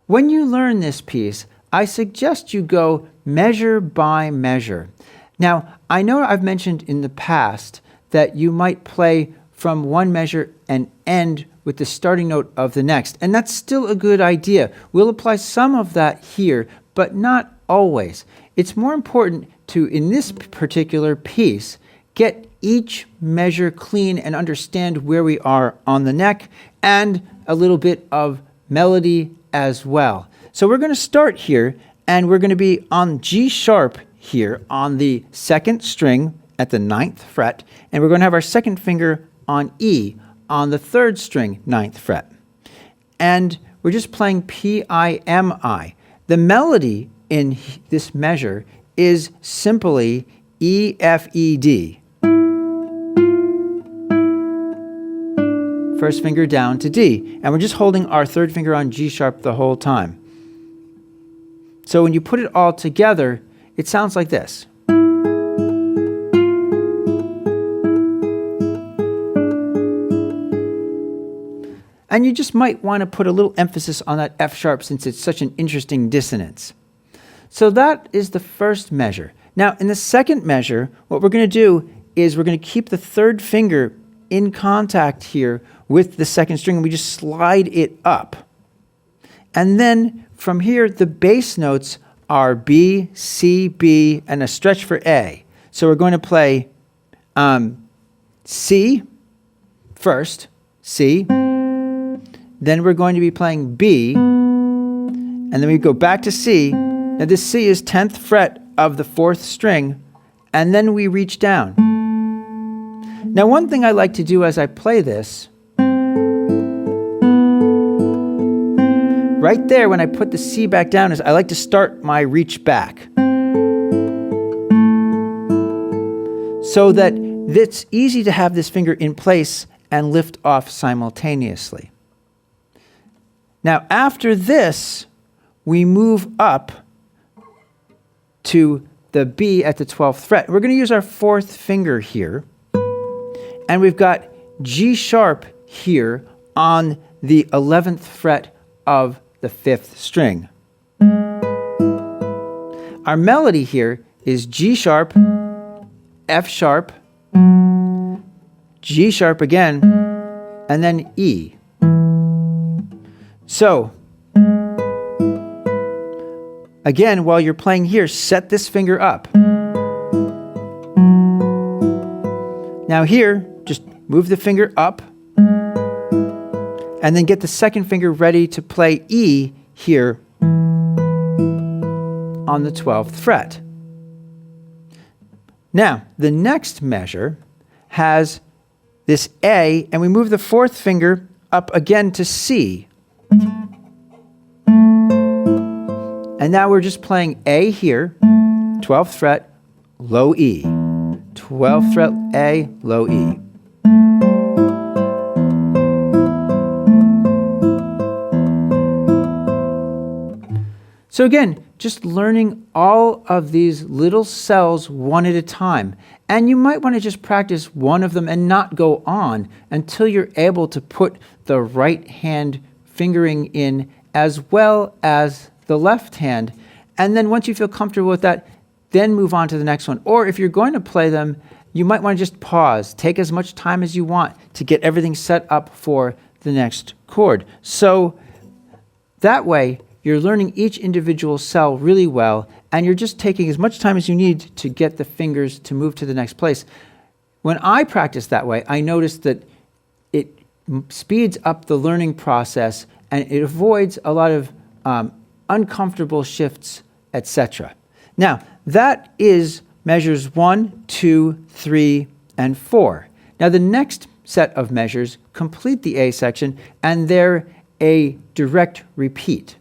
When you learn this piece, I suggest you go measure by measure. Now, I know I've mentioned in the past that you might play from one measure and end with the starting note of the next, and that's still a good idea. We'll apply some of that here, but not always. It's more important to, in this particular piece, get each measure clean and understand where we are on the neck and a little bit of melody as well. So we're going to start here, and we're going to be on G sharp here on the second string at the 9th fret, and we're going to have our second finger on E on the 3rd string, 9th fret. And we're just playing P-I-M-I. The melody in this measure is simply E-F-E-D. First finger down to D. And we're just holding our 3rd finger on G sharp the whole time. So when you put it all together, it sounds like this. And you just might want to put a little emphasis on that F sharp since it's such an interesting dissonance. So that is the first measure. Now, in the second measure, what we're going to do is we're going to keep the 3rd finger in contact here with the 2nd string, and we just slide it up. And then from here, the bass notes are B, C, B, and a stretch for A. So we're going to play C first, C. Then we're going to be playing B, and then we go back to C. Now this C is 10th fret of the 4th string, and then we reach down. Now one thing I like to do as I play this, right there when I put the C back down, is I like to start my reach back. So that it's easy to have this finger in place and lift off simultaneously. Now, after this, we move up to the B at the 12th fret. We're going to use our 4th finger here. And we've got G sharp here on the 11th fret of the 5th string. Our melody here is G sharp, F sharp, G sharp again, and then E. So, again, while you're playing here, set this finger up. Now here, just move the finger up, and then get the 2nd finger ready to play E here on the 12th fret. Now, the next measure has this A, and we move the 4th finger up again to C. And now we're just playing A here, 12th fret, low E. 12th fret, A, low E. So again, just learning all of these little cells one at a time. And you might want to just practice one of them and not go on until you're able to put the right hand fingering in as well as the left hand. And then once you feel comfortable with that, then move on to the next one. Or if you're going to play them, you might want to just pause. Take as much time as you want to get everything set up for the next chord. So that way, you're learning each individual cell really well, and you're just taking as much time as you need to get the fingers to move to the next place. When I practice that way, I notice that it speeds up the learning process, and it avoids a lot of uncomfortable shifts, etc. Now, that is measures 1, 2, 3, and 4. Now, the next set of measures complete the A section, and they're a direct repeat.